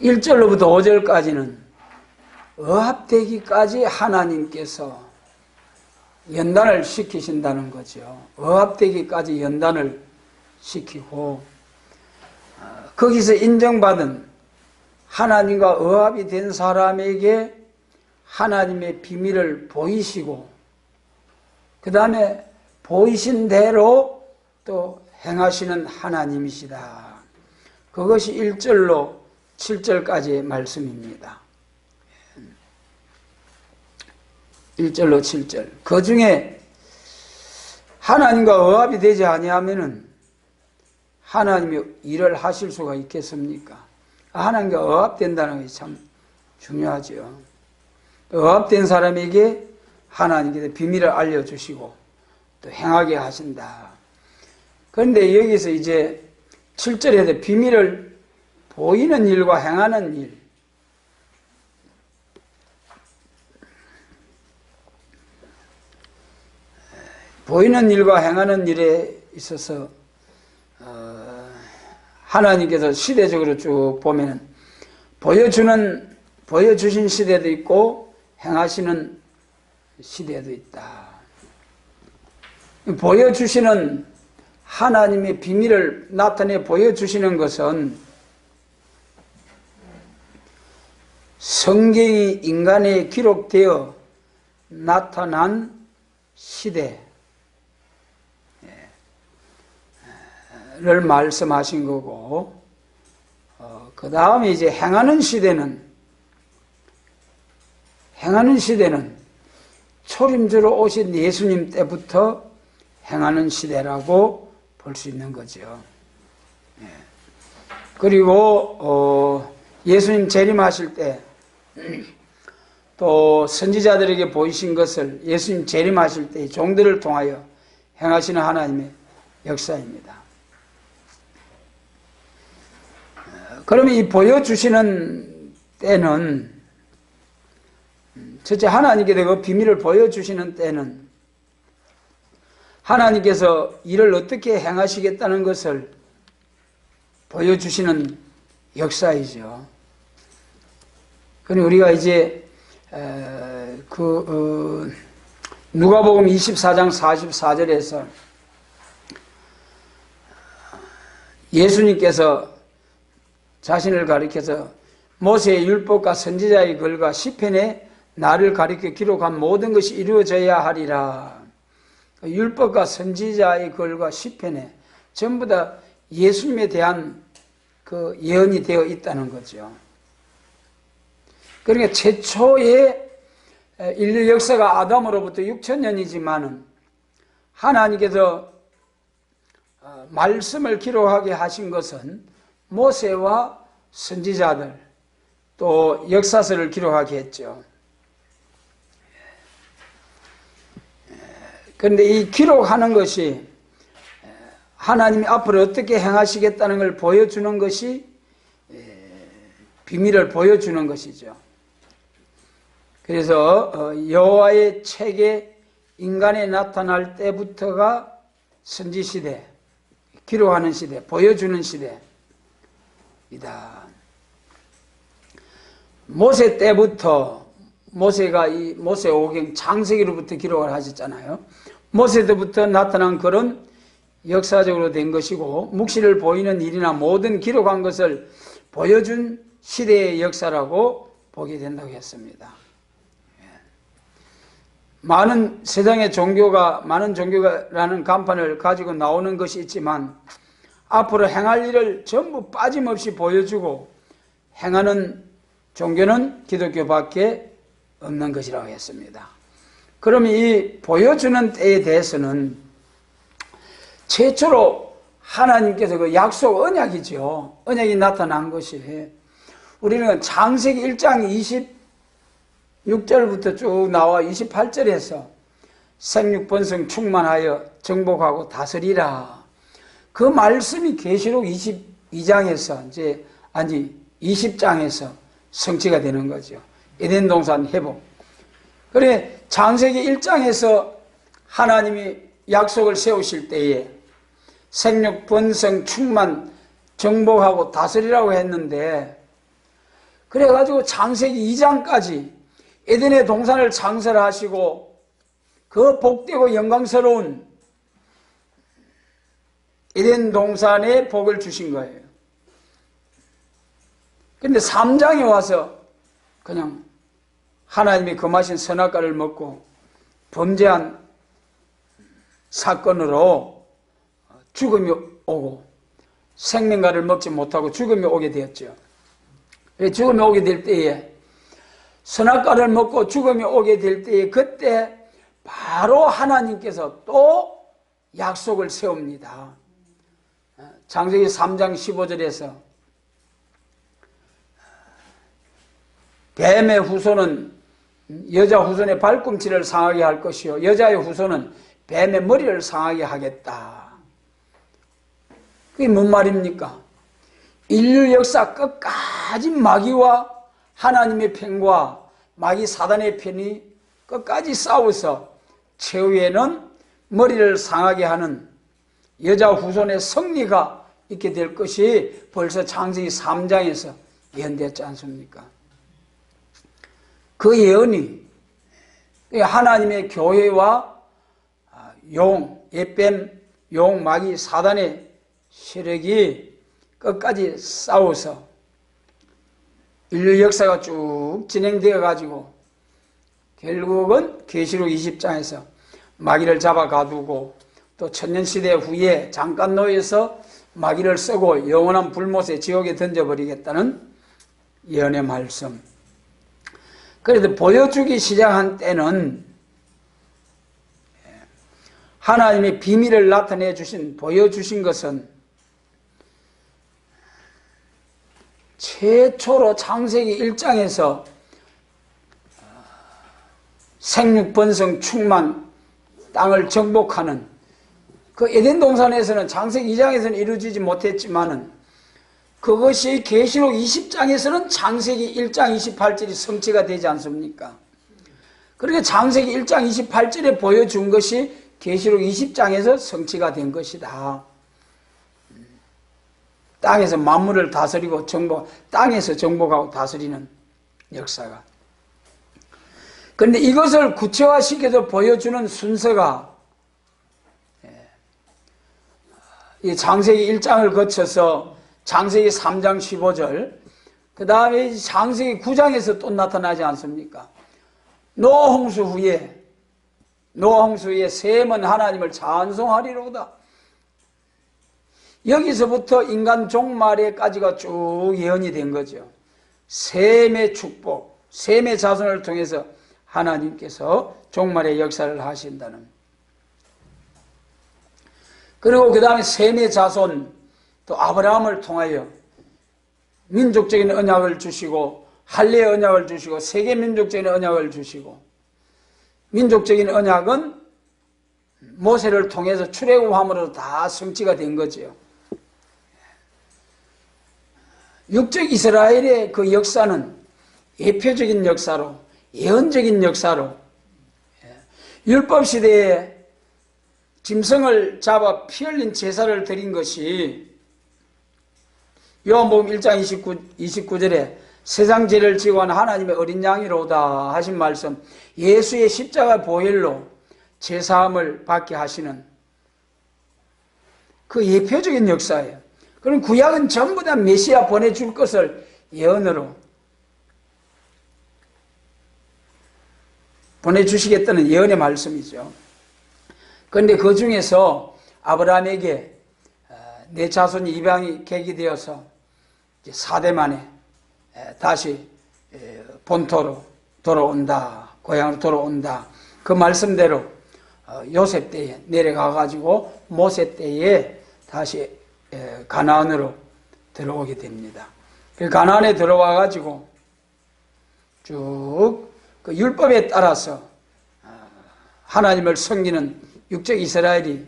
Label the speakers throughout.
Speaker 1: 1절로부터 5절까지는 어합되기까지 하나님께서 연단을 시키신다는 거죠. 어합되기까지 연단을 시키고 거기서 인정받은 하나님과 어합이 된 사람에게 하나님의 비밀을 보이시고 그 다음에 보이신 대로 또 행하시는 하나님이시다. 그것이 1절로 7절까지의 말씀입니다. 1절로 7절. 그 중에 하나님과 어합이 되지 아니하면은 하나님이 일을 하실 수가 있겠습니까? 하나님과 어합된다는 것이 참 중요하죠. 어합된 사람에게 하나님께서 비밀을 알려주시고 또 행하게 하신다. 그런데 여기서 이제 7절에서 비밀을 보이는 일과 행하는 일, 보이는 일과 행하는 일에 있어서 하나님께서 시대적으로 쭉 보면 보여주신 시대도 있고 행하시는 시대도 있다. 보여주시는 하나님의 비밀을 나타내 보여주시는 것은 성경이 인간에 기록되어 나타난 시대를 말씀하신 거고, 그 다음에 이제 행하는 시대는 초림주로 오신 예수님 때부터 행하는 시대라고 볼 수 있는 거죠. 그리고 예수님 재림하실 때 또 선지자들에게 보이신 것을 예수님 재림하실 때 종들을 통하여 행하시는 하나님의 역사입니다. 그러면 이 보여주시는 때는, 첫째 하나님께서 그 비밀을 보여주시는 때는 하나님께서 이를 어떻게 행하시겠다는 것을 보여주시는 역사이죠. 그럼 우리가 이제 누가복음 24장 44절에서 예수님께서 자신을 가리켜서 모세의 율법과 선지자의 글과 시편에 나를 가리켜 기록한 모든 것이 이루어져야 하리라. 율법과 선지자의 글과 시편에 전부 다 예수님에 대한 그 예언이 되어 있다는 거죠. 그러니까 최초의 인류 역사가 아담으로부터 6,000년이지만은 하나님께서 말씀을 기록하게 하신 것은 모세와 선지자들 또 역사서를 기록하게 했죠. 그런데 이 기록하는 것이 하나님이 앞으로 어떻게 행하시겠다는 걸 보여주는 것이 비밀을 보여주는 것이죠. 그래서 여호와의 책에 인간에 나타날 때부터가 선지시대, 기록하는 시대, 보여주는 시대이다. 모세 때부터 모세가 이 모세오경 창세기로부터 기록을 하셨잖아요. 모세 때부터 나타난 글은 역사적으로 된 것이고 묵시를 보이는 일이나 모든 기록한 것을 보여준 시대의 역사라고 보게 된다고 했습니다. 많은 세상의 종교가 많은 종교라는 간판을 가지고 나오는 것이 있지만 앞으로 행할 일을 전부 빠짐없이 보여주고 행하는 종교는 기독교밖에 없는 것이라고 했습니다. 그러면 이 보여주는 때에 대해서는 최초로 하나님께서 그 약속 언약이죠. 언약이 나타난 것이 우리는 창세기 1장 26절부터 쭉 나와 28절에서 생육번성 충만하여 정복하고 다스리라. 그 말씀이 계시록 22장에서 이제 20장에서 성취가 되는 거죠. 에덴 동산 회복. 그래 창세기 1장에서 하나님이 약속을 세우실 때에 생육 번성 충만 정복하고 다스리라고 했는데 그래가지고 창세기 2장까지 에덴의 동산을 창설하시고 그 복되고 영광스러운 에덴 동산에 복을 주신 거예요. 근데 3장에 와서 그냥 하나님이 금하신 선악과를 먹고 범죄한 사건으로 죽음이 오고 생명과를 먹지 못하고 죽음이 오게 되었죠. 죽음이 오게 될 때에 선악과를 먹고 죽음이 오게 될 때에 그때 바로 하나님께서 또 약속을 세웁니다. 창세기 3장 15절에서 뱀의 후손은 여자 후손의 발꿈치를 상하게 할 것이요 여자의 후손은 뱀의 머리를 상하게 하겠다. 그게 뭔 말입니까? 인류 역사 끝까지 마귀와 하나님의 편과 마귀 사단의 편이 끝까지 싸워서 최후에는 머리를 상하게 하는 여자 후손의 승리가 있게 될 것이 벌써 창세기 3장에서 예언되었지 않습니까? 그 예언이 하나님의 교회와 옛뱀, 마귀, 사단의 세력이 끝까지 싸워서 인류 역사가 쭉 진행되어 가지고 결국은 계시록 20장에서 마귀를 잡아 가두고 또 천년시대 후에 잠깐 놓여서 마귀를 쓰고 영원한 불못에 지옥에 던져버리겠다는 예언의 말씀. 그래도 보여주기 시작한 때는 하나님의 비밀을 나타내 주신, 보여주신 것은 최초로 창세기 1장에서 생육번성 충만 땅을 정복하는 그 에덴 동산에서는 창세기 2장에서는 이루어지지 못했지만은 그것이 계시록 20장에서는 창세기 1장 28절이 성취가 되지 않습니까? 그러니까 창세기 1장 28절에 보여준 것이 계시록 20장에서 성취가 된 것이다. 땅에서 만물을 다스리고 땅에서 정복하고 다스리는 역사가. 그런데 이것을 구체화시켜서 보여주는 순서가 이 창세기 1장을 거쳐서 창세기 3장 15절, 그 다음에 창세기 9장에서 또 나타나지 않습니까? 노아 홍수 후에 셈은 하나님을 찬송하리로다. 여기서부터 인간 종말에까지가 쭉 예언이 된 거죠. 셈의 축복, 셈의 자손을 통해서 하나님께서 종말의 역사를 하신다는. 그리고 그 다음에 셈의 자손, 또 아브라함을 통하여 민족적인 언약을 주시고 할례의 언약을 주시고 세계민족적인 언약을 주시고, 민족적인 언약은 모세를 통해서 출애굽함으로 다 성취가 된 거죠. 육적 이스라엘의 그 역사는 예표적인 역사로, 예언적인 역사로, 율법시대에 짐승을 잡아 피 흘린 제사를 드린 것이 요한복음 1장 29절에 세상 죄를 지고 한 하나님의 어린 양이로다 하신 말씀, 예수의 십자가 보혈로 제사함을 받게 하시는 그 예표적인 역사예요. 그럼 구약은 전부 다 메시아 보내줄 것을 예언으로 보내주시겠다는 예언의 말씀이죠. 그런데 그 중에서 아브라함에게 내 자손이 이방이 객이 되어서 4대 만에 다시 본토로 돌아온다, 고향으로 돌아온다, 그 말씀대로 요셉 때에 내려가가지고 모세 때에 다시 가나안으로 들어오게 됩니다. 가나안에 들어와가지고 쭉 그 율법에 따라서 하나님을 섬기는 육적 이스라엘이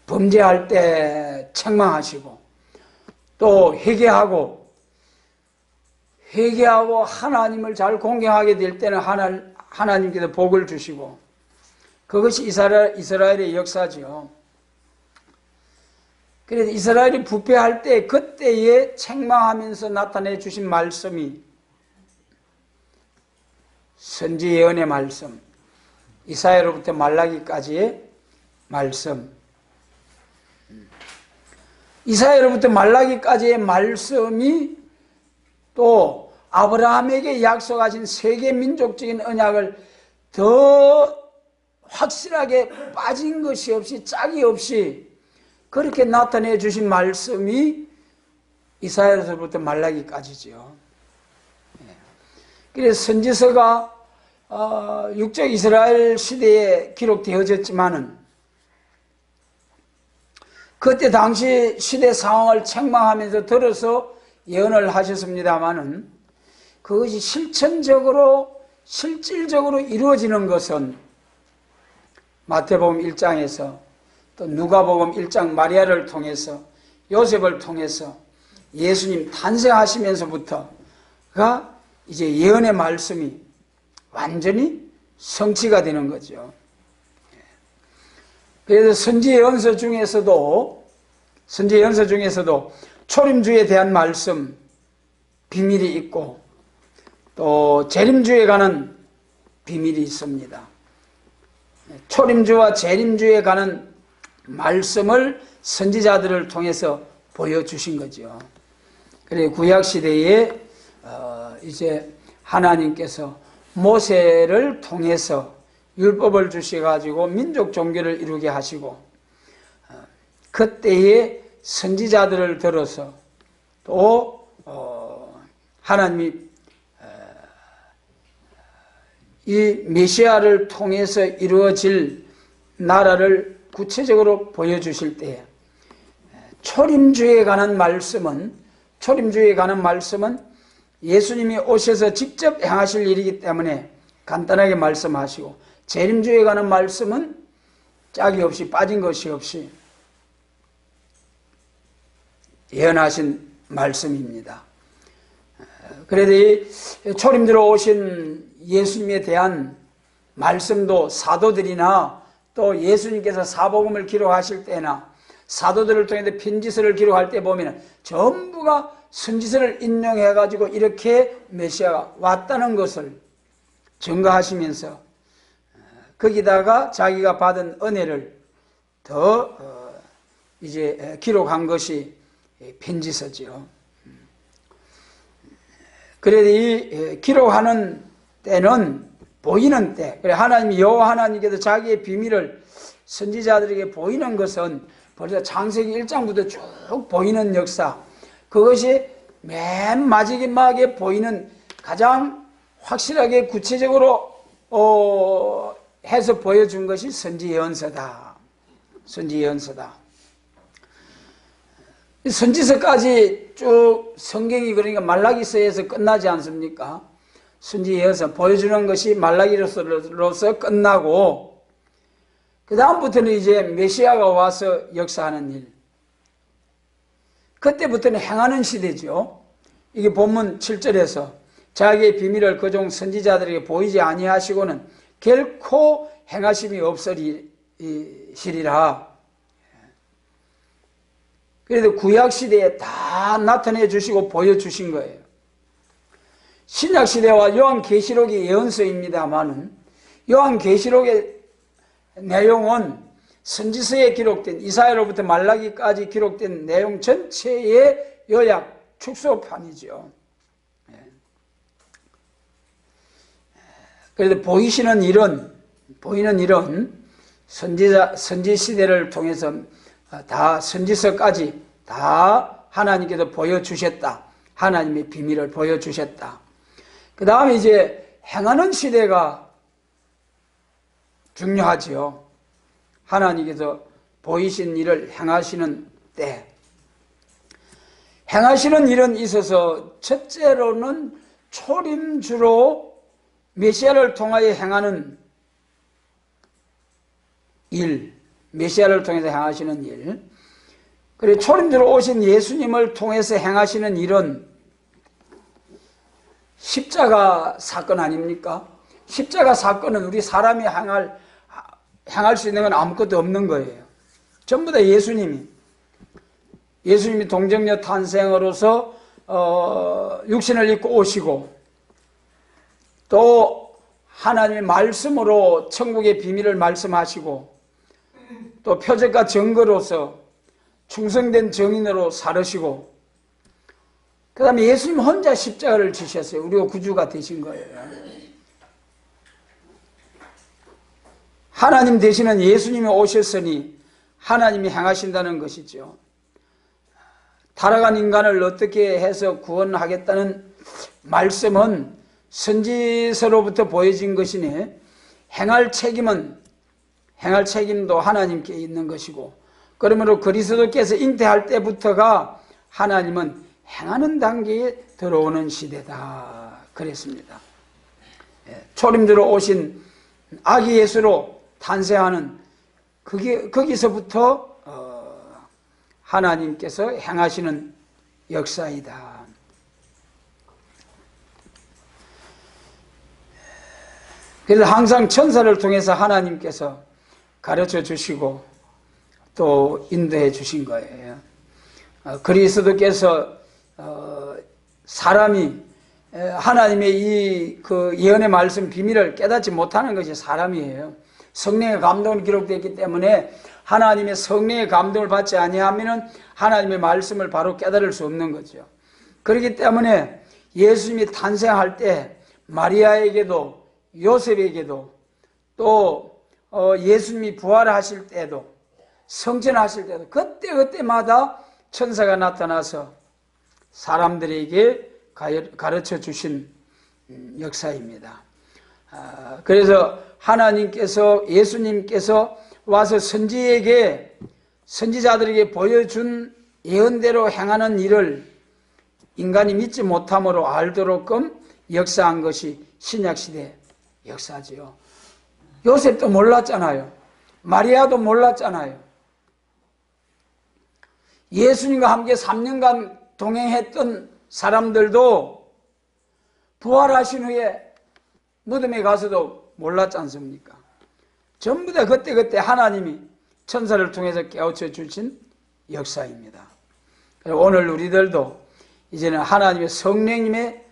Speaker 1: 범죄할 때 책망하시고, 또 회개하고 하나님을 잘 공경하게 될 때는 하나님께서 복을 주시고, 그것이 이스라엘의 역사죠. 그래서 이스라엘이 부패할 때 그때에 책망하면서 나타내 주신 말씀이 선지 예언의 말씀, 이사야로부터 말라기까지의 말씀, 이사야로부터 말라기까지의 말씀이 또 아브라함에게 약속하신 세계 민족적인 언약을 더 확실하게 빠진 것이 없이 짝이 없이 그렇게 나타내 주신 말씀이 이사야로부터 말라기까지죠. 그래서 선지서가 육적 이스라엘 시대에 기록되어졌지만은 그때 당시 시대 상황을 책망하면서 들어서 예언을 하셨습니다마는 그것이 실질적으로 이루어지는 것은 마태복음 1장에서 또 누가복음 1장 마리아를 통해서 요셉을 통해서 예수님 탄생하시면서부터가 이제 예언의 말씀이 완전히 성취가 되는 거죠. 그래서 선지 예언서 중에서도 초림주에 대한 말씀 비밀이 있고 또 재림주에 관한 비밀이 있습니다. 초림주와 재림주에 관한 말씀을 선지자들을 통해서 보여주신 거죠. 그래서 구약시대에 이제 하나님께서 모세를 통해서 율법을 주셔가지고 민족 종교를 이루게 하시고 그때의 선지자들을 들어서 또 하나님이 이 메시아를 통해서 이루어질 나라를 구체적으로 보여주실 때 초림주에 관한 말씀은 예수님이 오셔서 직접 행하실 일이기 때문에 간단하게 말씀하시고 재림주에 관한 말씀은 짝이 없이 빠진 것이 없이 예언하신 말씀입니다. 그래도 이 초림주로 오신 예수님에 대한 말씀도 사도들이나 또 예수님께서 사복음을 기록하실 때나 사도들을 통해서 편지서를 기록할 때 보면 전부가 선지서를 인용해가지고 이렇게 메시아가 왔다는 것을 증거하시면서 거기다가 자기가 받은 은혜를 더 이제 기록한 것이 편지서죠. 그래도 이 기록하는 때는 보이는 때, 그래 하나님이 여호와 하나님께서 자기의 비밀을 선지자들에게 보이는 것은 벌써 창세기 1장부터 쭉 보이는 역사, 그것이 맨 마지막에 보이는 가장 확실하게 구체적으로 해서 보여준 것이 선지 예언서다. 선지서까지 쭉 성경이 그러니까 말라기서에서 끝나지 않습니까? 선지 예언서 보여주는 것이 말라기로서 끝나고 그 다음부터는 이제 메시아가 와서 역사하는 일, 그때부터는 행하는 시대죠. 이게 본문 7절에서 자기의 비밀을 그종 선지자들에게 보이지 아니하시고는 결코 행하심이 없으리라. 그래도 구약시대에 다 나타내 주시고 보여주신 거예요. 신약시대와 요한계시록이 예언서입니다만은 요한계시록의 내용은 선지서에 기록된 이사야로부터 말라기까지 기록된 내용 전체의 요약, 축소판이죠. 그래서 보이는 일은 선지시대를 통해서 다 선지서까지 다 하나님께서 보여주셨다. 하나님의 비밀을 보여주셨다. 그 다음에 이제 행하는 시대가 중요하지요. 하나님께서 보이신 일을 행하시는 때. 행하시는 일은 있어서 첫째로는 초림주로 메시아를 통하여 행하는 일, 메시아를 통해서 행하시는 일, 그리고 초림주로 오신 예수님을 통해서 행하시는 일은 십자가 사건 아닙니까? 십자가 사건은 우리 사람이 행할 수 있는 건 아무것도 없는 거예요. 전부 다 예수님이 동정녀 탄생으로서 육신을 입고 오시고 또 하나님의 말씀으로 천국의 비밀을 말씀하시고 또 표적과 증거로서 충성된 증인으로 살으시고 그 다음에 예수님 혼자 십자가를 지셨어요. 우리가 구주가 되신 거예요. 하나님 되시는 예수님이 오셨으니 하나님이 행하신다는 것이죠. 타락한 인간을 어떻게 해서 구원하겠다는 말씀은 선지서로부터 보여진 것이니 행할 책임도 하나님께 있는 것이고 그러므로 그리스도께서 잉태할 때부터가 하나님은 행하는 단계에 들어오는 시대다 그랬습니다. 초림들어 오신 아기 예수로 탄생하는 거기서부터 하나님께서 행하시는 역사이다. 그래서 항상 천사를 통해서 하나님께서 가르쳐 주시고 또 인도해 주신 거예요. 그리스도께서 사람이 하나님의 이 예언의 말씀 비밀을 깨닫지 못하는 것이 사람이에요. 성령의 감동을 기록되어 때문에 하나님의 성령의 감동을 받지 아니하면은 하나님의 말씀을 바로 깨달을 수 없는 거죠. 그렇기 때문에 예수님이 탄생할 때 마리아에게도 요셉에게도 또 예수님이 부활하실 때도 성천하실 때도 그때마다 천사가 나타나서 사람들에게 가르쳐 주신 역사입니다. 그래서 하나님께서 예수님께서 와서 선지자들에게 보여준 예언대로 행하는 일을 인간이 믿지 못함으로 알도록끔 역사한 것이 신약시대 역사지요. 요셉도 몰랐잖아요. 마리아도 몰랐잖아요. 예수님과 함께 3년간 동행했던 사람들도 부활하신 후에 무덤에 가서도 몰랐지 않습니까? 전부 다 그때 하나님이 천사를 통해서 깨우쳐 주신 역사입니다. 오늘 우리들도 이제는 하나님의 성령님의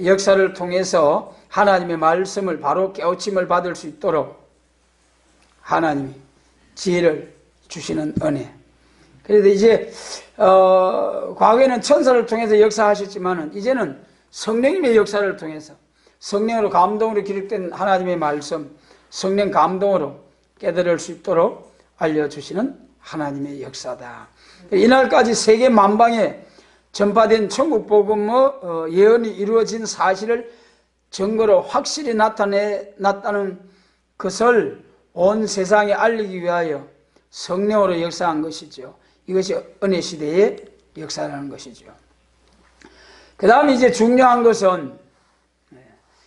Speaker 1: 역사를 통해서 하나님의 말씀을 바로 깨우침을 받을 수 있도록 하나님이 지혜를 주시는 은혜. 그래서 이제 과거에는 천사를 통해서 역사하셨지만은 이제는 성령님의 역사를 통해서 성령으로 감동으로 기록된 하나님의 말씀, 성령 감동으로 깨달을 수 있도록 알려주시는 하나님의 역사다. 이날까지 세계 만방에 전파된 천국 복음의 예언이 이루어진 사실을 증거로 확실히 나타났다는 것을 온 세상에 알리기 위하여 성령으로 역사한 것이죠. 이것이 은혜 시대의 역사라는 것이죠. 그 다음에 이제 중요한 것은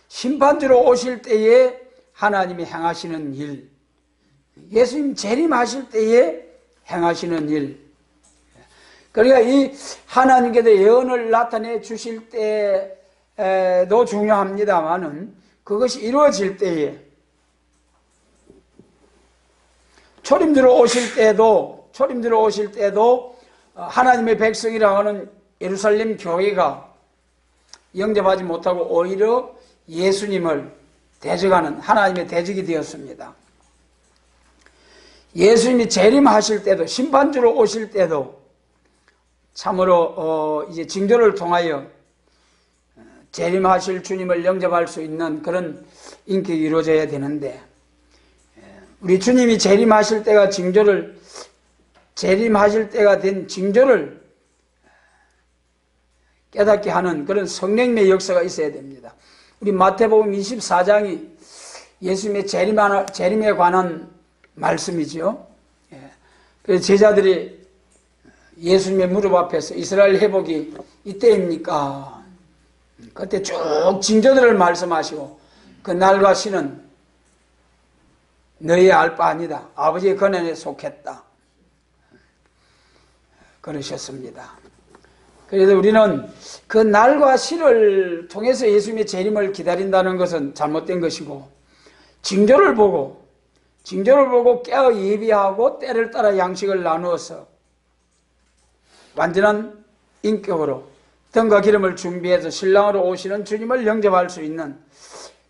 Speaker 1: 심판주로 오실 때에 하나님이 행하시는 일, 예수님 재림하실 때에 행하시는 일. 그러니까 이 하나님께서 예언을 나타내 주실 때도 중요합니다만은 그것이 이루어질 때에 초림들어 오실 때도 하나님의 백성이라 하는 예루살렘 교회가 영접하지 못하고 오히려 예수님을 대적하는 하나님의 대적이 되었습니다. 예수님이 재림하실 때도 심판주로 오실 때도 참으로 이제 징조를 통하여 재림하실 주님을 영접할 수 있는 그런 인격이 이루어져야 되는데 우리 주님이 재림하실 때가 된 징조를 깨닫게 하는 그런 성령님의 역사가 있어야 됩니다. 우리 마태복음 24장이 예수님의 재림에 관한 말씀이죠. 그래서 제자들이 예수님의 무릎 앞에서 이스라엘 회복이 이때입니까? 그때 쭉 징조들을 말씀하시고 그 날과 시는 너희 알 바 아니다. 아버지의 권한에 속했다. 그러셨습니다. 그래서 우리는 그 날과 시를 통해서 예수님의 재림을 기다린다는 것은 잘못된 것이고 징조를 보고 깨어 예비하고 때를 따라 양식을 나누어서 완전한 인격으로 등과 기름을 준비해서 신랑으로 오시는 주님을 영접할 수 있는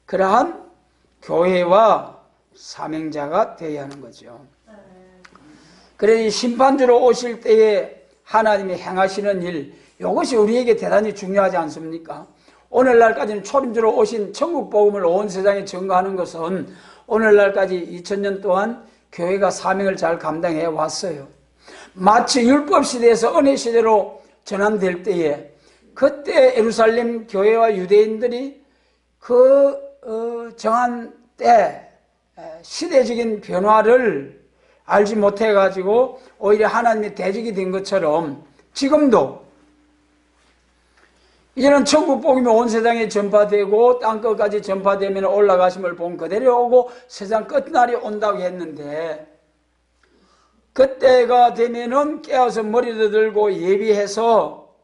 Speaker 1: 그러한 교회와 사명자가 되어야 하는 거죠. 그래서 이 심판주로 오실 때에 하나님이 행하시는 일, 이것이 우리에게 대단히 중요하지 않습니까? 오늘날까지는 초림주로 오신 천국 복음을 온 세상에 전가하는 것은 오늘날까지 2000년 동안 교회가 사명을 잘 감당해 왔어요. 마치 율법 시대에서 은혜 시대로 전환될 때에 그때 예루살렘 교회와 유대인들이 정한 때 시대적인 변화를 알지 못해가지고 오히려 하나님의 대적이 된 것처럼 지금도 이제는 천국 복음이 온 세상에 전파되고 땅끝까지 전파되면 올라가심을 본 그대로 오고 세상 끝날이 온다고 했는데 그때가 되면은 깨어서 머리도 들고 예비해서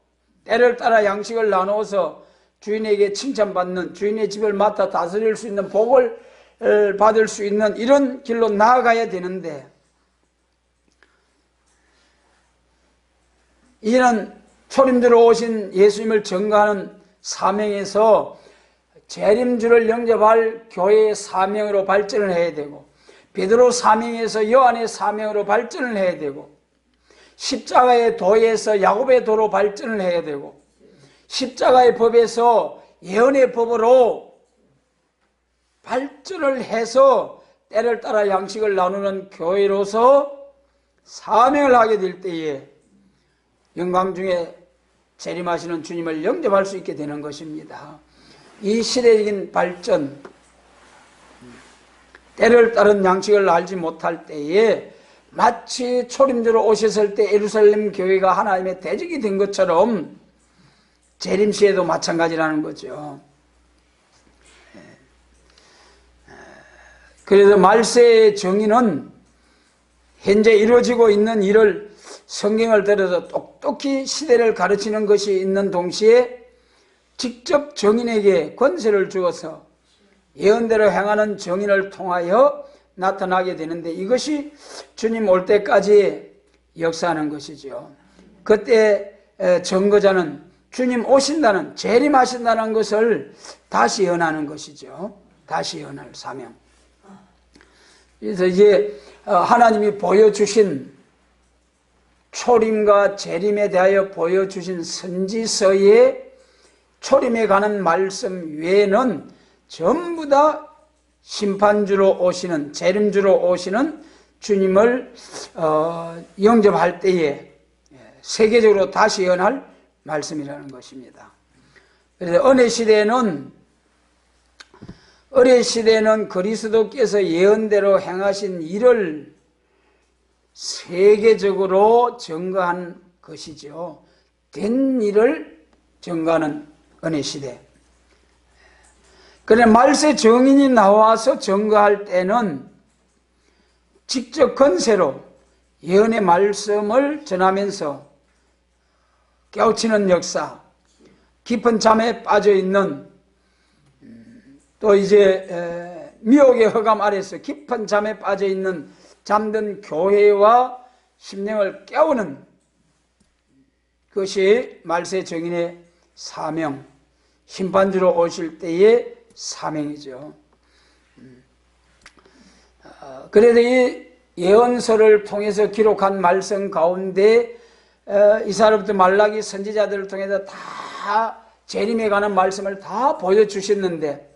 Speaker 1: 때를 따라 양식을 나누어서 주인에게 칭찬받는, 주인의 집을 맡아 다스릴 수 있는 복을 받을 수 있는 이런 길로 나아가야 되는데 이제는 초림주로 오신 예수님을 전가하는 사명에서 재림주를 영접할 교회의 사명으로 발전을 해야 되고 베드로 사명에서 요한의 사명으로 발전을 해야 되고 십자가의 도에서 야곱의 도로 발전을 해야 되고 십자가의 법에서 예언의 법으로 발전을 해서 때를 따라 양식을 나누는 교회로서 사명을 하게 될 때에 영광 중에 재림하시는 주님을 영접할 수 있게 되는 것입니다. 이 시대적인 발전, 때를 따른 양식을 알지 못할 때에 마치 초림주로 오셨을 때 예루살렘 교회가 하나님의 대적이 된 것처럼 재림 시에도 마찬가지라는 거죠. 그래서 말세의 정의는 현재 이루어지고 있는 일을 성경을 들어서 똑똑히 시대를 가르치는 것이 있는 동시에 직접 정인에게 권세를 주어서 예언대로 행하는 정인을 통하여 나타나게 되는데 이것이 주님 올 때까지 역사하는 것이죠. 그때 증거자는 주님 오신다는, 재림하신다는 것을 다시 예언하는 것이죠. 다시 예언할 사명. 그래서 이제 하나님이 보여주신 초림과 재림에 대하여 보여주신 선지서의 초림에 관한 말씀 외에는 전부 다 심판주로 오시는, 재림주로 오시는 주님을 영접할 때에 세계적으로 다시 예언할 말씀이라는 것입니다. 그래서 은혜 시대는 그리스도께서 예언대로 행하신 일을 세계적으로 증거한 것이죠. 된 일을 증거하는 은혜 시대. 그런데 말세 정인이 나와서 증거할 때는 직접 건세로 예언의 말씀을 전하면서 깨우치는 역사, 깊은 잠에 빠져 있는 또 이제 미혹의 허감 아래서 깊은 잠에 빠져 있는 잠든 교회와 심령을 깨우는 그것이 말세 정인의 사명, 심판주로 오실 때의 사명이죠. 그래서 이 예언서를 통해서 기록한 말씀 가운데 이사야로부터 말라기 선지자들을 통해서 다 재림에 관한 말씀을 다 보여주셨는데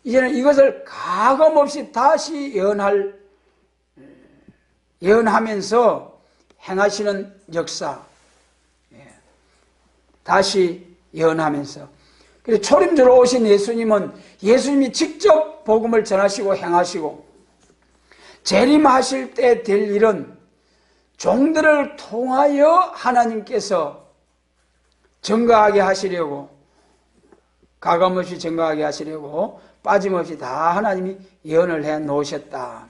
Speaker 1: 이제는 이것을 가감없이 다시 예언하면서 행하시는 역사, 다시 예언하면서. 그래서 초림주로 오신 예수님은 예수님이 직접 복음을 전하시고 행하시고 재림하실 때 될 일은 종들을 통하여 하나님께서 증거하게 하시려고, 가감없이 증거하게 하시려고 빠짐없이 다 하나님이 예언을 해 놓으셨다,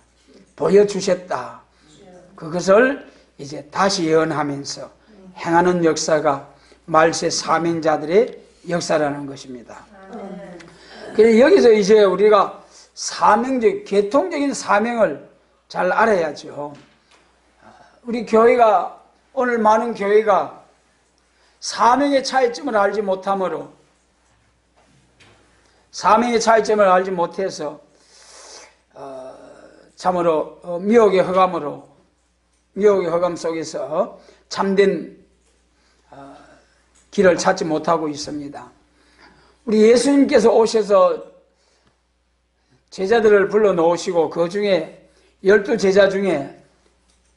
Speaker 1: 보여주셨다. 그것을 이제 다시 예언하면서 행하는 역사가 말세 사명자들의 역사라는 것입니다. 그래서 여기서 이제 우리가 사명적, 계통적인 사명을 잘 알아야죠. 우리 교회가, 오늘 많은 교회가 사명의 차이점을 알지 못하므로, 사명의 차이점을 알지 못해서 참으로 미혹의 허감 속에서 참된 길을 찾지 못하고 있습니다. 우리 예수님께서 오셔서 제자들을 불러 놓으시고 그 중에 12제자 중에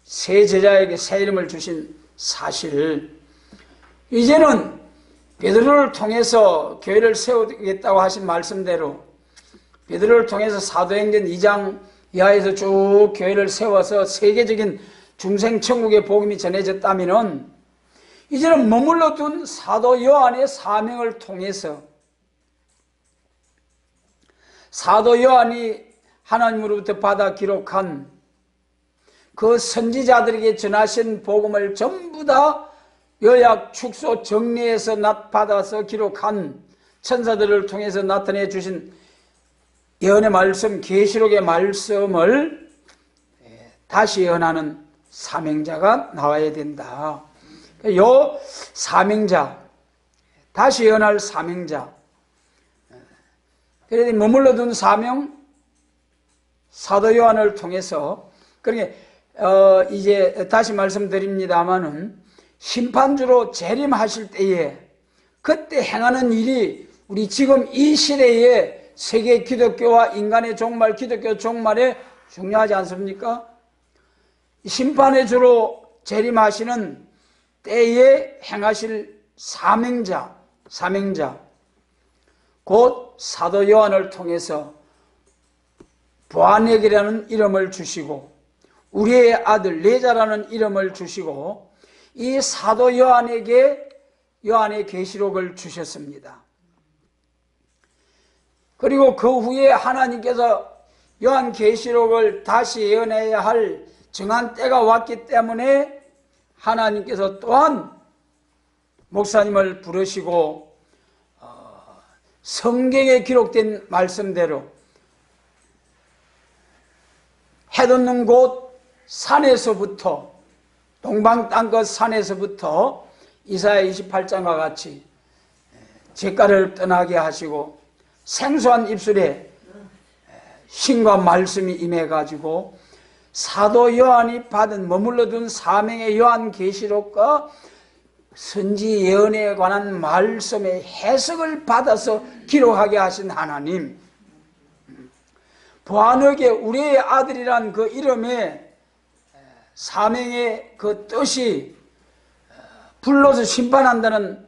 Speaker 1: 3제자에게 새 이름을 주신 사실, 이제는 베드로를 통해서 교회를 세우겠다고 하신 말씀대로 베드로를 통해서 사도행전 2장 이하에서 쭉 교회를 세워서 세계적인 중생천국의 복음이 전해졌다면, 이제는 머물러 둔 사도 요한의 사명을 통해서 사도 요한이 하나님으로부터 받아 기록한 그 선지자들에게 전하신 복음을 전부 다 요약, 축소, 정리해서 받아서 기록한 천사들을 통해서 나타내 주신 예언의 말씀, 계시록의 말씀을 다시 예언하는 사명자가 나와야 된다. 요 사명자, 다시 예언할 사명자, 그래서 머물러 둔 사명, 사도 요한을 통해서, 그러니까 이제 다시 말씀드립니다마는 심판주로 재림하실 때에 그때 행하는 일이 우리 지금 이 시대에 세계 기독교와 인간의 종말, 기독교 종말에 중요하지 않습니까? 심판의 주로 재림하시는 때에 행하실 사명자, 곧 사도 요한을 통해서 보아넥이라는 이름을 주시고 우리의 아들 레자라는 이름을 주시고 이 사도 요한에게 요한의 계시록을 주셨습니다. 그리고 그 후에 하나님께서 요한 계시록을 다시 예언해야 할 정한 때가 왔기 때문에 하나님께서 또한 목사님을 부르시고 성경에 기록된 말씀대로 해돋는 곳 산에서부터, 동방 땅끝 산에서부터 이사야 28장과 같이 잿가를 떠나게 하시고 생소한 입술에 신과 말씀이 임해가지고 사도 요한이 받은 머물러둔 사명의 요한 계시록과 선지 예언에 관한 말씀의 해석을 받아서 기록하게 하신 하나님, 보아너게 우리의 아들이란 그 이름의 사명의 그 뜻이 불러서 심판한다는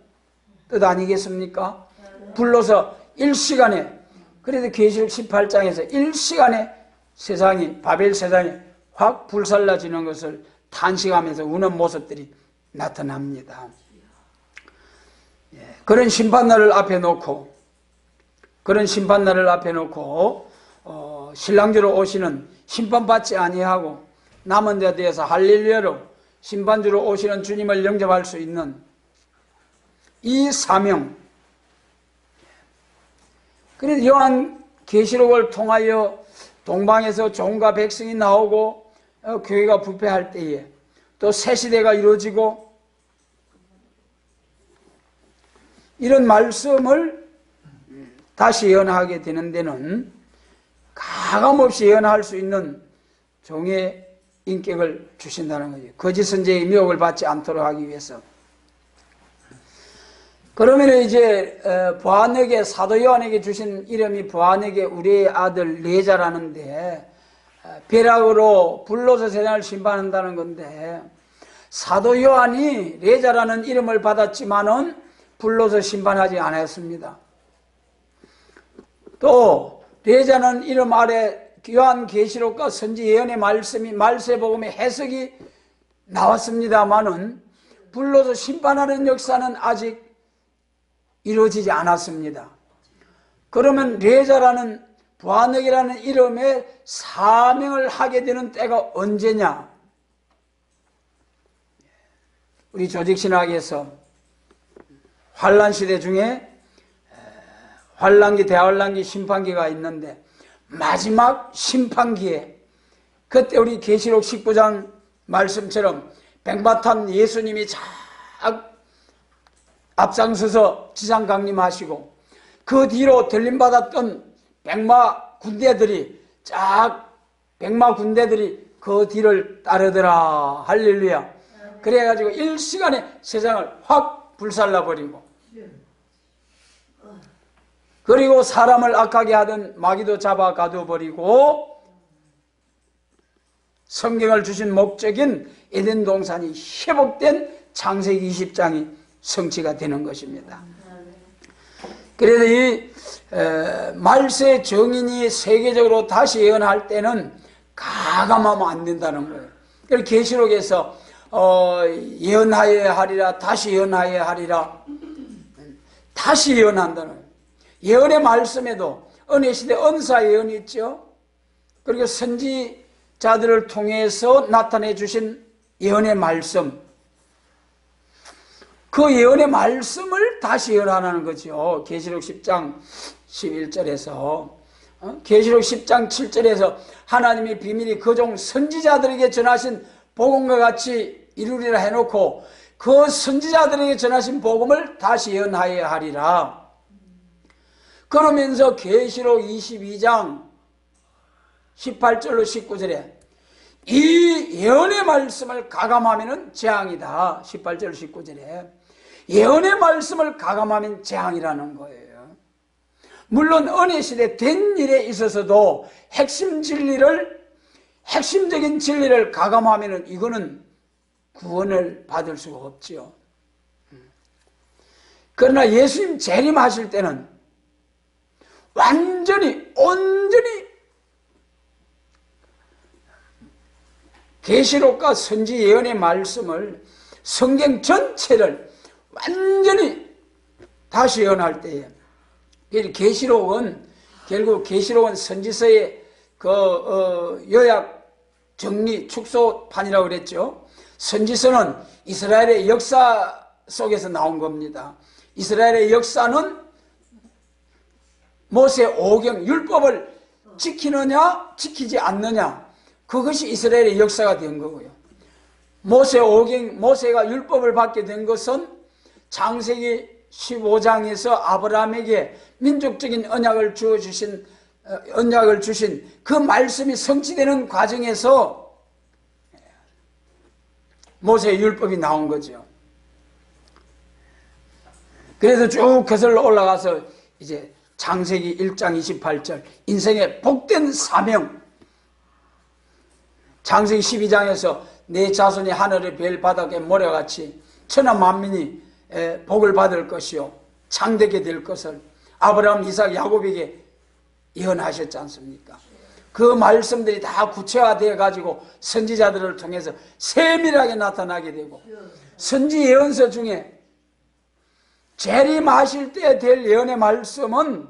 Speaker 1: 뜻 아니겠습니까? 불러서 일시간에, 그래도 계시록 18장에서 일시간에 세상이, 바벨 세상이 확 불살라지는 것을 탄식하면서 우는 모습들이 나타납니다. 그런 심판날을 앞에 놓고 신랑주로 오시는, 심판받지 아니하고 남은 자 되어서 할렐루야로 심판주로 오시는 주님을 영접할 수 있는 이 사명, 그래서 요한 계시록을 통하여 동방에서 종과 백성이 나오고 교회가 부패할 때에 또 새 시대가 이루어지고 이런 말씀을 다시 예언하게 되는 데는 가감없이 예언할 수 있는 종의 인격을 주신다는 거죠. 거짓 선지자의 미혹을 받지 않도록 하기 위해서. 그러면 이제 보아넥의 사도 요한에게 주신 이름이 보아넥의 우리의 아들 레자라는데, 벼락으로 불러서 세상을 심판한다는 건데, 사도 요한이 레자라는 이름을 받았지만은 불러서 심판하지 않았습니다. 또 레자는 이름 아래 요한 계시록과 선지 예언의 말씀이, 말세복음의 해석이 나왔습니다마는 불러서 심판하는 역사는 아직 이루어지지 않았습니다. 그러면 레자라는, 보아넥이라는 이름의 사명을 하게 되는 때가 언제냐? 우리 조직신학에서 환란시대 중에 환란기, 대환란기, 심판기가 있는데 마지막 심판기에, 그때 우리 계시록 19장 말씀처럼 백마탄 예수님이 쫙 앞장서서 지상 강림하시고 그 뒤로 들림받았던 백마 군대들이 쫙 백마 군대들이 그 뒤를 따르더라. 할렐루야. 그래가지고 일시간에 세상을 확 불살라버리고, 그리고 사람을 악하게 하던 마귀도 잡아 가둬버리고, 성경을 주신 목적인 에덴 동산이 회복된 창세기 20장이 성취가 되는 것입니다. 그래서 이 말세 정인이 세계적으로 다시 예언할 때는 가감하면 안 된다는 거예요. 그래서 계시록에서 예언하여야 하리라, 다시 예언하여야 하리라, 다시 예언한다는 거예요. 예언의 말씀에도 은혜시대 은사 예언이 있죠. 그리고 선지자들을 통해서 나타내 주신 예언의 말씀, 그 예언의 말씀을 다시 예언하는 거죠. 계시록 10장 11절에서 계시록 10장 7절에서 하나님의 비밀이 그 종 선지자들에게 전하신 복음과 같이 이루리라 해놓고, 그 선지자들에게 전하신 복음을 다시 예언하여야 하리라. 그러면서 계시록 22장 18절로 19절에 이 예언의 말씀을 가감하면 재앙이다. 18절 19절에 예언의 말씀을 가감하면 재앙이라는 거예요. 물론 은혜시대 된 일에 있어서도 핵심적인 진리를 가감하면 이거는 구원을 받을 수가 없죠. 그러나 예수님 재림하실 때는 온전히 계시록과 선지 예언의 말씀을, 성경 전체를 완전히 다시 예언할 때에, 계시록은 결국 계시록은 선지서의 요약, 정리, 축소판이라고 그랬죠. 선지서는 이스라엘의 역사 속에서 나온 겁니다. 이스라엘의 역사는 모세 오경 율법을 지키느냐 지키지 않느냐, 그것이 이스라엘의 역사가 된 거고요. 모세 오경, 모세가 율법을 받게 된 것은 창세기 15장에서 아브라함에게 민족적인 언약을 주신 그 말씀이 성취되는 과정에서 모세의 율법이 나온 거죠. 그래서 쭉 거슬러 올라가서 이제 창세기 1장 28절 인생의 복된 사명, 창세기 12장에서 내 자손이 하늘의 별 바닥에 모래같이 천하 만민이 복을 받을 것이요 창대게 될 것을 아브라함, 이삭, 야곱에게 예언하셨지 않습니까? 그 말씀들이 다 구체화되어 가지고 선지자들을 통해서 세밀하게 나타나게 되고, 선지 예언서 중에 재림하실 때 될 예언의 말씀은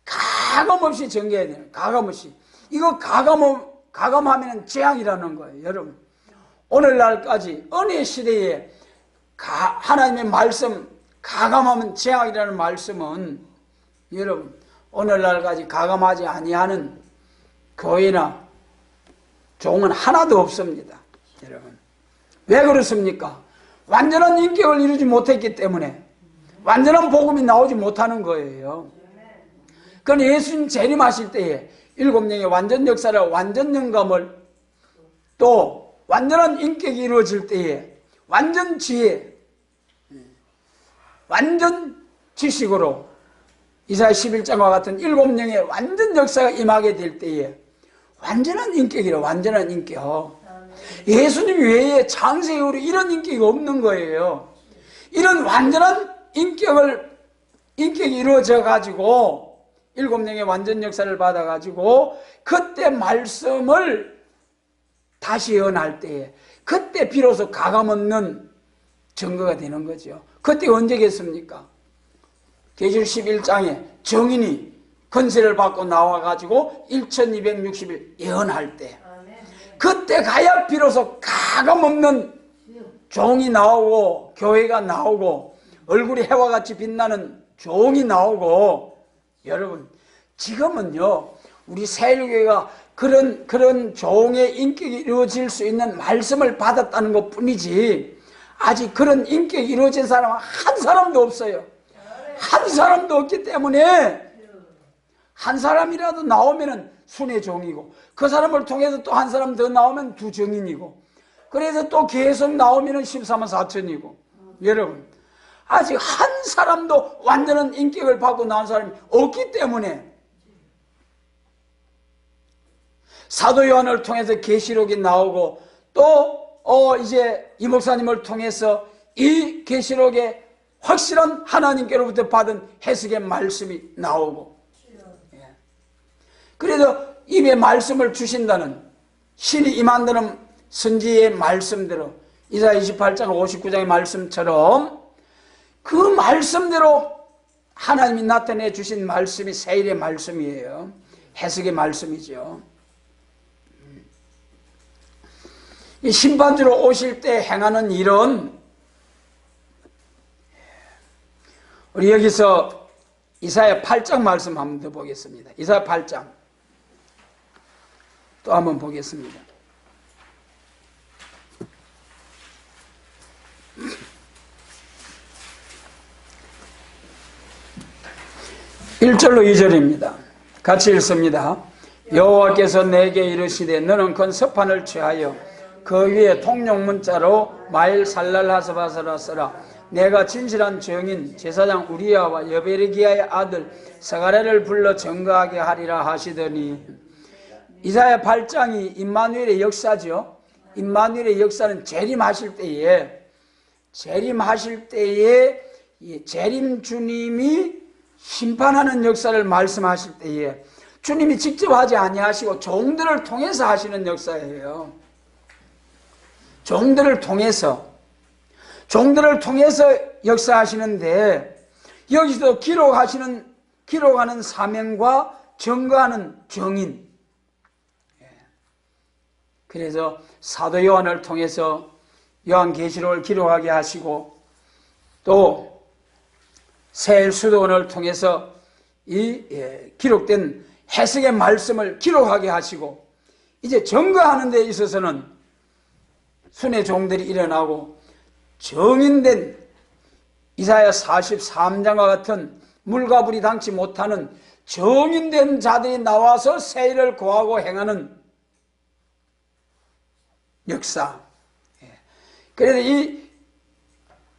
Speaker 1: 가감없이 전개해야 돼요. 가감없이. 이거 가감하면 재앙이라는 거예요. 여러분, 오늘날까지 은혜 시대에 하나님의 말씀 가감하면 재앙이라는 말씀은, 여러분, 오늘날까지 가감하지 아니하는 교회나 종은 하나도 없습니다. 여러분, 왜 그렇습니까? 완전한 인격을 이루지 못했기 때문에 완전한 복음이 나오지 못하는 거예요. 그건 예수님 재림하실 때에 7명의 완전 역사를, 완전 영감을, 또 완전한 인격이 이루어질 때에 완전 지혜, 완전 지식으로 이사야 11장과 같은 7명의 완전 역사가 임하게 될 때에 완전한 인격이라, 완전한 인격. 예수님 외에 창세 이후로 이런 인격이 없는 거예요. 이런 완전한 인격이 이루어져 가지고 7명의 완전 역사를 받아 가지고 그때 말씀을 다시 예언할 때에, 그때 비로소 가감없는 증거가 되는 거죠. 그때 언제겠습니까? 계시록 11장에 정인이 권세를 받고 나와가지고 1260일 예언할 때, 그때 가야 비로소 가감없는 종이 나오고 교회가 나오고 얼굴이 해와 같이 빛나는 종이 나오고. 여러분, 지금은요 우리 새일교회가 그런 종의 인격이 이루어질 수 있는 말씀을 받았다는 것 뿐이지, 아직 그런 인격이 이루어진 사람은 한 사람도 없어요. 한 사람도 없기 때문에 한 사람이라도 나오면은 순의 종이고, 그 사람을 통해서 또 한 사람 더 나오면 두 정인이고, 그래서 또 계속 나오면은 14만 4천이고. 여러분, 아직 한 사람도 완전한 인격을 받고 나온 사람이 없기 때문에 사도 요한을 통해서 계시록이 나오고, 또 이제 이 목사님을 통해서 이 계시록에 확실한 하나님께로부터 받은 해석의 말씀이 나오고, 그래서 입에 말씀을 주신다는, 신이 임한다는 선지의 말씀대로, 이사야 28장 59장의 말씀처럼 그 말씀대로 하나님이 나타내 주신 말씀이 세일의 말씀이에요. 해석의 말씀이죠. 이 심판주로 오실 때 행하는 일은, 우리 여기서 이사야 8장 말씀 한번 더 보겠습니다. 이사야 8장 또 한번 보겠습니다. 1절로 2절입니다. 같이 읽습니다. 여호와께서 내게 이르시되 너는 큰 서판을 취하여 그 위에 통용 문자로 마일 살랄하스바스라 써라. 내가 진실한 증인 제사장 우리야와 여베르기야의 아들 스가랴를 불러 증거하게 하리라 하시더니, 이사야 8장이 임마누엘의 역사죠. 임마누엘의 역사는 재림하실 때에 재림 주님이 심판하는 역사를 말씀하실 때에 주님이 직접 하지 아니하시고 종들을 통해서 하시는 역사예요. 종들을 통해서 역사하시는데, 여기서 기록하는 사명과 증거하는 증인. 그래서 사도 요한을 통해서 요한계시록을 기록하게 하시고, 또 세일 수도원을 통해서 이 기록된 해석의 말씀을 기록하게 하시고, 이제 증거하는 데 있어서는 순의 종들이 일어나고, 정인된 이사야 43장과 같은 물과 불이 당치 못하는 정인된 자들이 나와서 세일을 고하고 행하는 역사. 그래서 이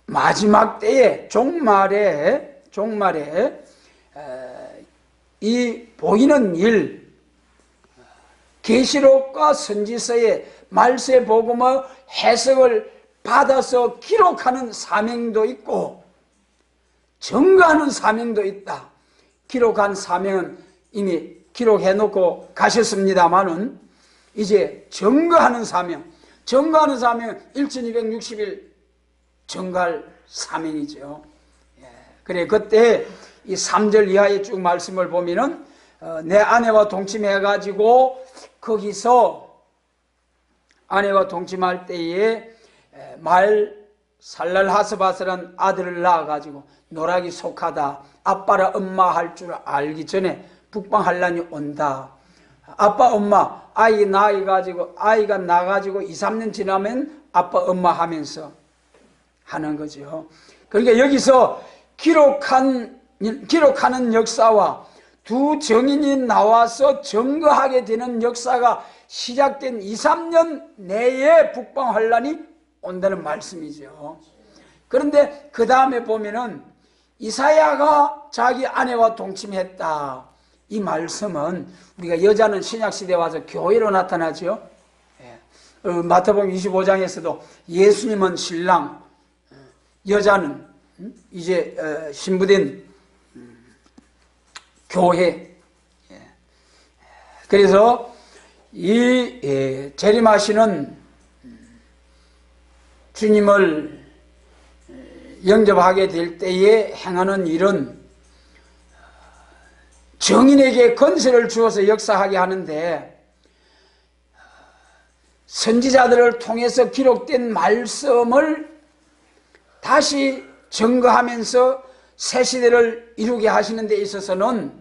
Speaker 1: 마지막 때에 종말에 이 보이는 일, 계시록과 선지서의 말세 복음의 해석을 받아서 기록하는 사명도 있고 증거하는 사명도 있다. 기록한 사명은 이미 기록해놓고 가셨습니다마는 이제 증거하는 사명은 1260일 증거할 사명이죠. 그래, 그때 이 3절 이하의 쭉 말씀을 보면은 내 아내와 동침해가지고 거기서 아내와 동침할 때에 말 살랄하스바스란 아들을 낳아가지고 노락이 속하다. 아빠라 엄마 할 줄 알기 전에 북방환란이 온다. 아빠 엄마 아이가 나가지고 2, 3년 지나면 아빠 엄마 하면서 하는 거죠. 그러니까 여기서 기록하는 역사와 두 증인이 나와서 증거하게 되는 역사가 시작된 2, 3년 내에 북방환란이 온다는 말씀이죠. 그런데 그 다음에 보면은 이사야가 자기 아내와 동침했다. 이 말씀은 우리가 여자는 신약시대에 와서 교회로 나타나죠. 마태복음 25장에서도 예수님은 신랑, 여자는 이제 신부된 교회. 그래서 이 재림하시는 주님을 영접하게 될 때에 행하는 일은 정인에게 권세를 주어서 역사하게 하는데, 선지자들을 통해서 기록된 말씀을 다시 증거하면서 새 시대를 이루게 하시는 데 있어서는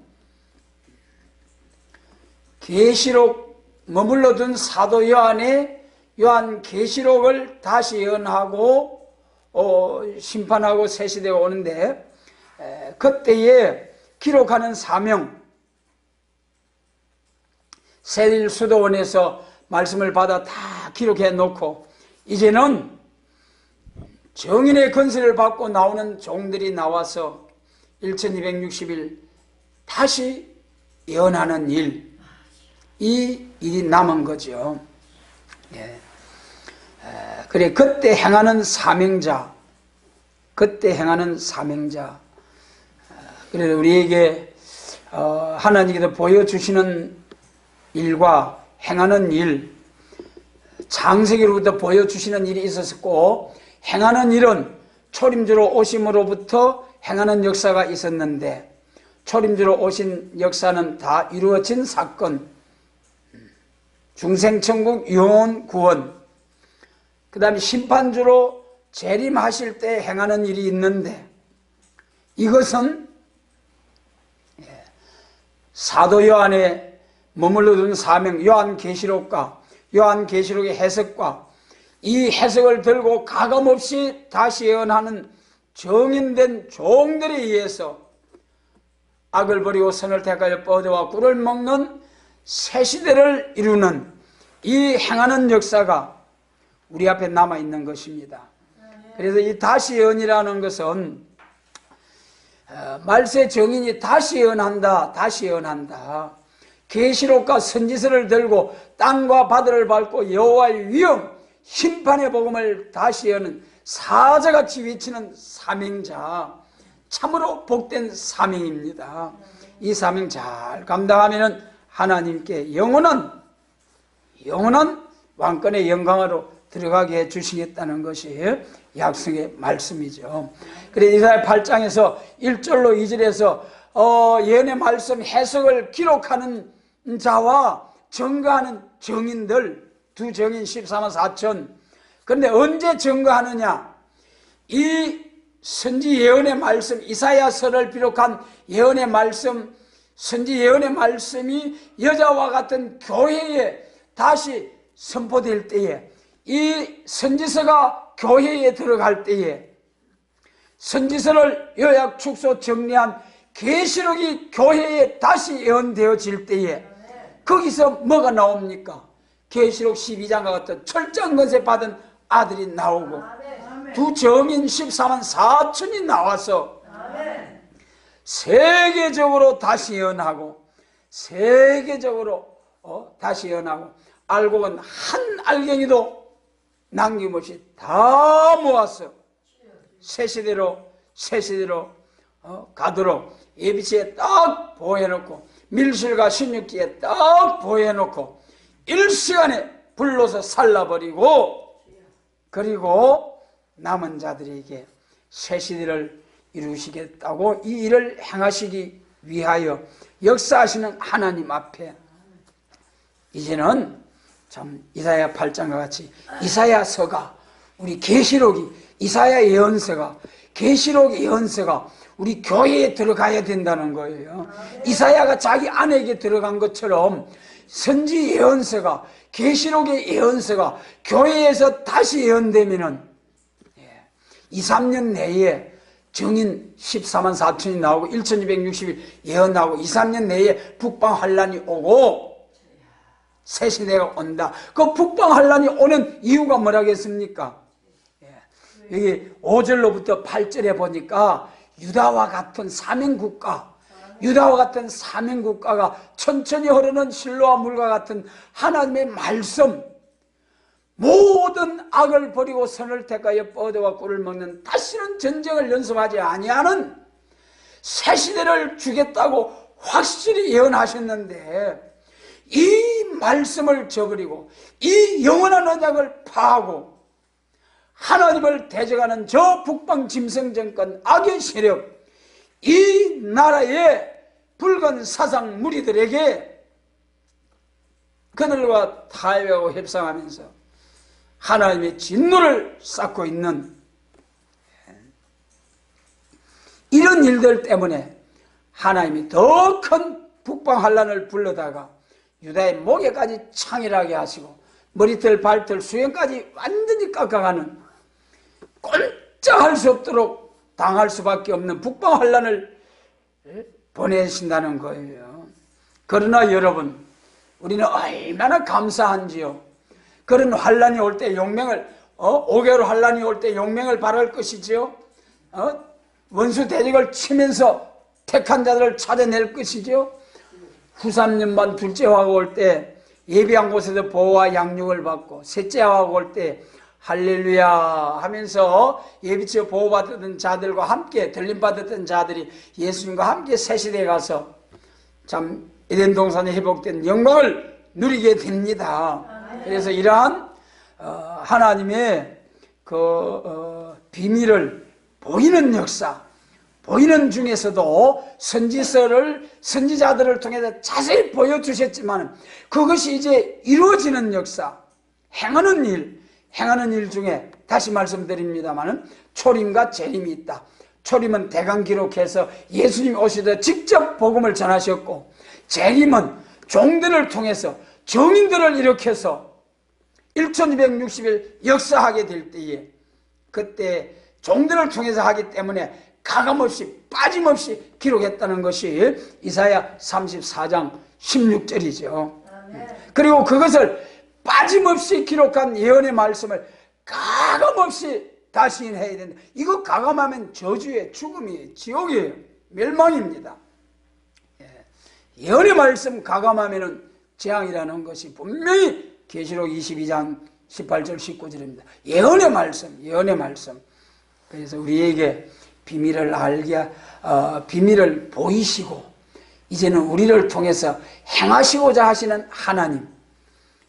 Speaker 1: 계시록 머물러둔 사도 요한 계시록을 다시 예언하고 심판하고 새 시대가 오는데, 그때에 기록하는 사명, 세일수도원에서 말씀을 받아 다 기록해 놓고 이제는 정인의 건설을 받고 나오는 종들이 나와서 1260일 다시 예언하는 일, 이 일이 남은 거죠. 예. 그래, 그때 행하는 사명자, 그때 행하는 사명자. 그래서 우리에게 하나님께서 보여주시는 일과 행하는 일, 창세기로부터 보여주시는 일이 있었고, 행하는 일은 초림주로 오심으로부터 행하는 역사가 있었는데, 초림주로 오신 역사는 다 이루어진 사건, 중생천국 유언 구원, 그 다음에 심판주로 재림하실 때 행하는 일이 있는데, 이것은 사도 요한에 머물러 둔 사명, 요한계시록과 요한계시록의 해석과 이 해석을 들고 가감없이 다시 예언하는 정인된 종들에 의해서 악을 버리고 선을 택하여 뻗어와 꿀을 먹는 새 시대를 이루는 이 행하는 역사가 우리 앞에 남아있는 것입니다. 그래서 이 다시 예언이라는 것은 말세 정인이 다시 예언한다, 다시 예언한다. 계시록과 선지서를 들고 땅과 바다를 밟고 여호와의 위엄, 심판의 복음을 다시 예언하는 사자같이 외치는 사명자, 참으로 복된 사명입니다. 이 사명 잘 감당하면 하나님께 영원한 왕권의 영광으로 들어가게 해주시겠다는 것이 약속의 말씀이죠. 그래서 이사야 8장에서 1절로 2절에서 예언의 말씀 해석을 기록하는 자와 증거하는 정인들, 두 정인 14만 4천. 그런데 언제 증거하느냐? 이 선지 예언의 말씀, 이사야서를 비롯한 예언의 말씀, 선지 예언의 말씀이 여자와 같은 교회에 다시 선포될 때에, 이 선지서가 교회에 들어갈 때에, 선지서를 요약 축소 정리한 계시록이 교회에 다시 예언되어질 때에, 거기서 뭐가 나옵니까? 계시록 12장과 같은 철저한 권세 받은 아들이 나오고, 두 정인 14만 4천이 나와서 세계적으로 다시 예언하고, 세계적으로 다시 예언하고, 알고 본 한 알갱이도 남김없이 다 모아서 새 시대로 가도록 예비치에 딱 보여놓고, 밀실과 신육기에 딱 보여놓고 일시간에 불로서 살라버리고, 그리고 남은 자들에게 새 시대를 이루시겠다고 이 일을 행하시기 위하여 역사하시는 하나님 앞에 이제는 참 이사야 8장과 같이 이사야서가, 우리 계시록이, 이사야 예언서가, 계시록 예언서가 우리 교회에 들어가야 된다는 거예요. 이사야가 자기 아내에게 들어간 것처럼 선지 예언서가, 계시록의 예언서가 교회에서 다시 예언되면은 2, 3년 내에 정인 14만 4천이 나오고 1260일 예언 나오고 2, 3년 내에 북방 환란이 오고 새 시대가 온다. 그 북방 환란이 오는 이유가 뭐라겠습니까? 여기 5절로부터 8절에 보니까 유다와 같은 사명국가, 유다와 같은 사명국가가 천천히 흐르는 실로와 물과 같은 하나님의 말씀, 모든 악을 버리고 선을 택하여 뻗어와 꿀을 먹는 다시는 전쟁을 연습하지 아니하는 새 시대를 주겠다고 확실히 예언하셨는데, 이 말씀을 저버리고 이 영원한 언약을 파하고 하나님을 대적하는 저 북방 짐승정권 악의 세력, 이 나라의 붉은 사상 무리들에게 그들과 타협하고 협상하면서 하나님의 진노를 쌓고 있는 이런 일들 때문에 하나님이 더 큰 북방 환란을 불러다가 유다의 목에까지 창이라게 하시고 머리털 발털 수염까지 완전히 깎아가는, 꼼짝할 수 없도록 당할 수밖에 없는 북방 환란을 보내신다는 거예요. 그러나 여러분, 우리는 얼마나 감사한지요. 그런 환란이 올 때 용맹을 5개월 환란이 올 때 용맹을 발할 것이지요. 원수 대적을 치면서 택한 자들을 찾아낼 것이지요. 후 3년만 둘째 화가 올 때 예비한 곳에서 보호와 양육을 받고 셋째 화가 올 때 할렐루야 하면서 예비처 보호받았던 자들과 함께 들림받았던 자들이 예수님과 함께 새 시대에 가서 참 에덴 동산에 회복된 영광을 누리게 됩니다. 그래서 이러한 하나님의 그 비밀을 보이는 역사, 보이는 중에서도 선지자들을 통해서 자세히 보여주셨지만 그것이 이제 이루어지는 역사, 행하는 일 중에 다시 말씀드립니다만 초림과 재림이 있다. 초림은 대강 기록해서 예수님이 오시다 직접 복음을 전하셨고, 재림은 종들을 통해서 정인들을 일으켜서 1260일 역사하게 될 때에 그때 종들을 통해서 하기 때문에 가감없이 빠짐없이 기록했다는 것이 이사야 34장 16절이죠. 그리고 그것을 빠짐없이 기록한 예언의 말씀을 가감없이 다시인해야 된다. 이거 가감하면 저주예요, 죽음이에요, 지옥이에요, 멸망입니다. 예언의 말씀 가감하면 재앙이라는 것이 분명히 계시록 22장 18절 19절입니다. 예언의 말씀. 그래서 우리에게 비밀을 비밀을 보이시고 이제는 우리를 통해서 행하시고자 하시는 하나님,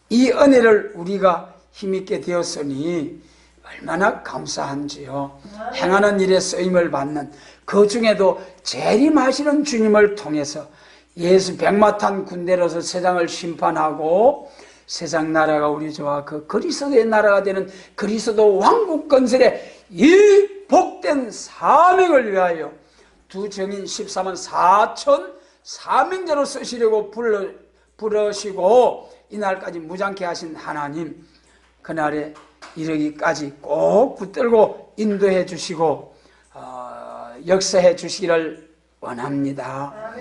Speaker 1: 이 은혜를 우리가 힘있게 되었으니 얼마나 감사한지요. 행하는 일에 쓰임을 받는, 그 중에도 재림하시는 주님을 통해서 예수 백마탄 군대로서 세상을 심판하고 세상 나라가 우리 주와 그 그리스도의 나라가 되는 그리스도 왕국 건설의 이 복된 사명을 위하여 두 정인 14만 4천 사명자로 쓰시려고 부르시고 이날까지 무장케 하신 하나님, 그날에 이르기까지 꼭 붙들고 인도해 주시고 역사해 주시기를 원합니다.